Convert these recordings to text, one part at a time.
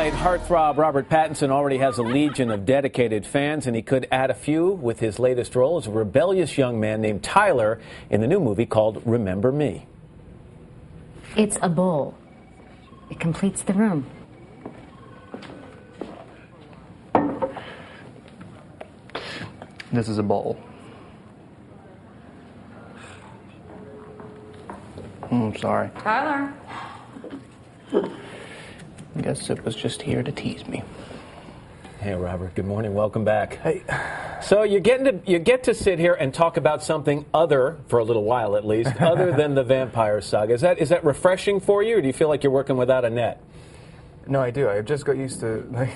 Twilight heartthrob Robert Pattinson already has a legion of dedicated fans, and he could add a few with his latest role as a rebellious young man named Tyler in the new movie called Remember Me. It's a bowl. It completes the room. This is a bowl. Sorry. Tyler. I guess it was just here to tease me. Hey, Robert. Good morning. Welcome back. Hey. So you get to sit here and talk about something other, for a little while at least, other than the vampire saga. Is that refreshing for you, or do you feel like you're working without a net? No, I do. I've just got used to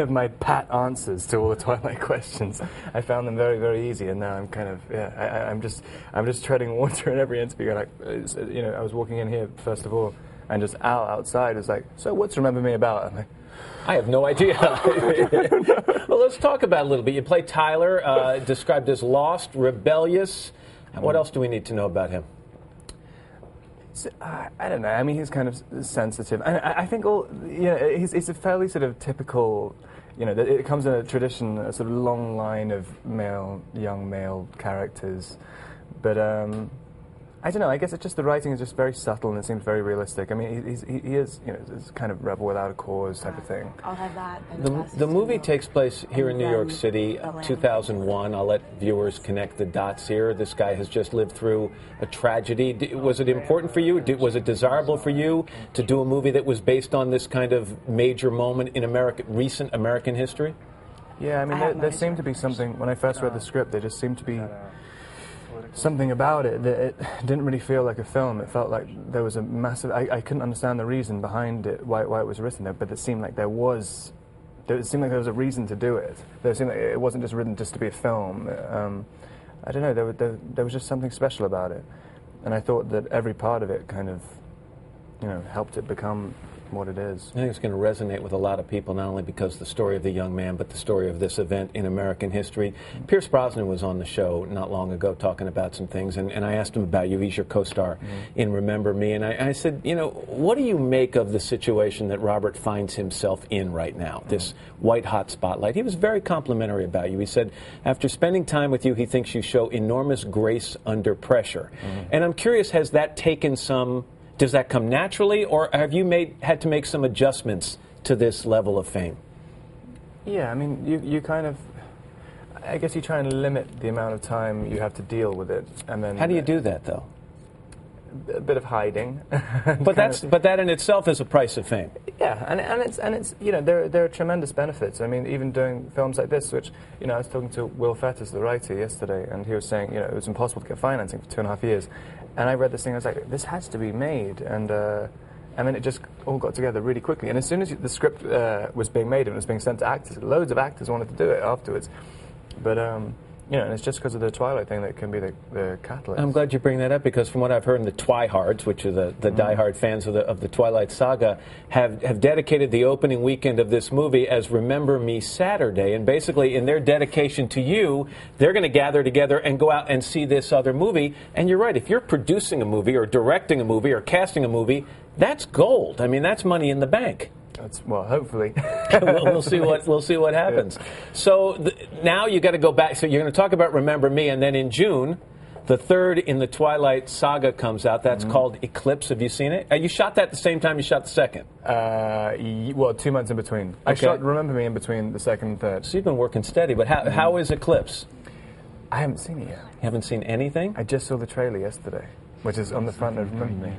my pat answers to all the Twilight questions. I found them very, very easy, and now I'm kind of I'm just treading water in every interview. Like, I was walking in here first of all, and just outside was like, so what's Remember Me about? I'm like, I have no idea. Well, let's talk about it a little bit. You play Tyler, described as lost, rebellious. What else do we need to know about him? I don't know. I mean, he's kind of sensitive, and I think he's a fairly sort of typical. It comes in a tradition, a sort of long line of young male characters, but I don't know. I guess it's just the writing is just very subtle and it seems very realistic. I mean, he is, this kind of rebel without a cause type of thing. I'll have that. The movie takes place here in New York City, 2001. I'll let viewers connect the dots here. This guy has just lived through a tragedy. Was it important for you? Was it desirable for you to do a movie that was based on this kind of major moment in recent American history? Yeah, I mean, there seemed to be something, when I first read the script, there just seemed to be something about it that it didn't really feel like a film. It felt like there was a massive... I couldn't understand the reason behind it, why it was written there, but it seemed like there was a reason to do it. It seemed like it wasn't just written just to be a film. I don't know, there was just something special about it. And I thought that every part of it kind of, helped it become what it is. I think it's going to resonate with a lot of people, not only because the story of the young man, but the story of this event in American history. Pierce Brosnan was on the show not long ago talking about some things, and I asked him about you. He's your co-star in Remember Me, and I said, what do you make of the situation that Robert finds himself in right now, this white-hot spotlight? He was very complimentary about you. He said, after spending time with you, he thinks you show enormous grace under pressure. And I'm curious, has that taken some... Does that come naturally, or have you had to make some adjustments to this level of fame? Yeah, I mean, you kind of... I guess you try and limit the amount of time you have to deal with it, and then... How do you do that, though? A bit of hiding. But that in itself is a price of fame. Yeah, and it's there are tremendous benefits. I mean, even doing films like this, which I was talking to Will Fetters, the writer, yesterday, and he was saying it was impossible to get financing for 2.5 years. And I read this thing, I was like, this has to be made, and then it just all got together really quickly. And as soon as the script was being made and it was being sent to actors, loads of actors wanted to do it afterwards. But and it's just because of the Twilight thing that can be the catalyst. I'm glad you bring that up, because from what I've heard, the Twihards, which are the diehard fans of the Twilight saga, have dedicated the opening weekend of this movie as Remember Me Saturday. And basically, in their dedication to you, they're going to gather together and go out and see this other movie. And you're right, if you're producing a movie or directing a movie or casting a movie, that's gold. I mean, that's money in the bank. Well, hopefully. We'll see what happens. Yeah. So now you got to go back. So you're going to talk about Remember Me, and then in June, the third in the Twilight saga comes out. That's called Eclipse. Have you seen it? You shot that at the same time you shot the second? Well, 2 months in between. I shot Remember Me in between the second and third. So you've been working steady. But how is Eclipse? I haven't seen it yet. You haven't seen anything? I just saw the trailer yesterday, which is on the front of Remember Me.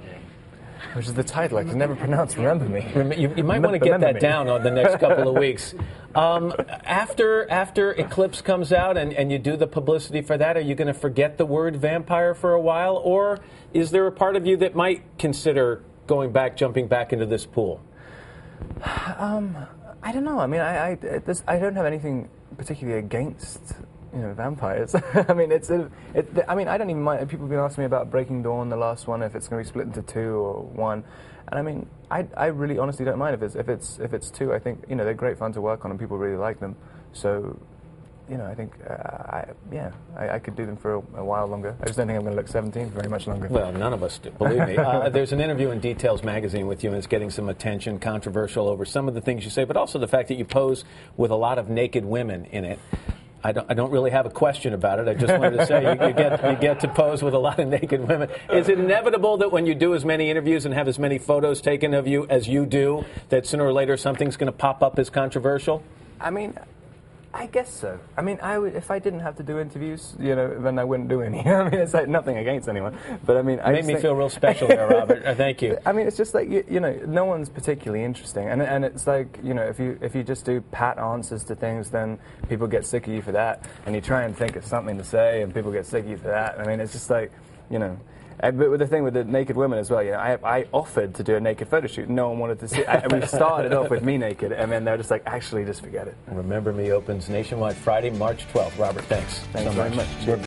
Which is the title. I can never pronounce Remember Me. You might want to get that down on the next couple of weeks. After Eclipse comes out and you do the publicity for that, are you going to forget the word vampire for a while? Or is there a part of you that might consider jumping back into this pool? I don't know. I mean, I don't have anything particularly against vampires. I mean, I don't even mind. People have been asking me about Breaking Dawn, the last one, if it's going to be split into 2 or 1. And I mean, I really honestly don't mind if it's 2. I think they're great fun to work on and people really like them. So you know, I think, I could do them for a while longer. I just don't think I'm going to look 17 for very much longer. Well, none of us do, believe me. There's an interview in Details magazine with you, and it's getting some attention, controversial over some of the things you say, but also the fact that you pose with a lot of naked women in it. I don't really have a question about it. I just wanted to say you get to pose with a lot of naked women. Is it inevitable that when you do as many interviews and have as many photos taken of you as you do, that sooner or later something's going to pop up as controversial? I mean, I guess so. I mean, if I didn't have to do interviews, you know, then I wouldn't do any. I mean, it's like nothing against anyone, but I mean, I made me feel real special there, Robert. Thank you. I mean, it's just like you know, no one's particularly interesting, and it's like, you know, if you just do pat answers to things, then people get sick of you for that, and you try and think of something to say, and people get sick of you for that. I mean, it's just like, you know. But with the thing with the naked women as well, you know, I offered to do a naked photo shoot. No one wanted to see it. We started off with me naked, and then they're just like, actually, just forget it. Remember Me opens nationwide Friday, March 12th. Robert, thanks Thanks so very much.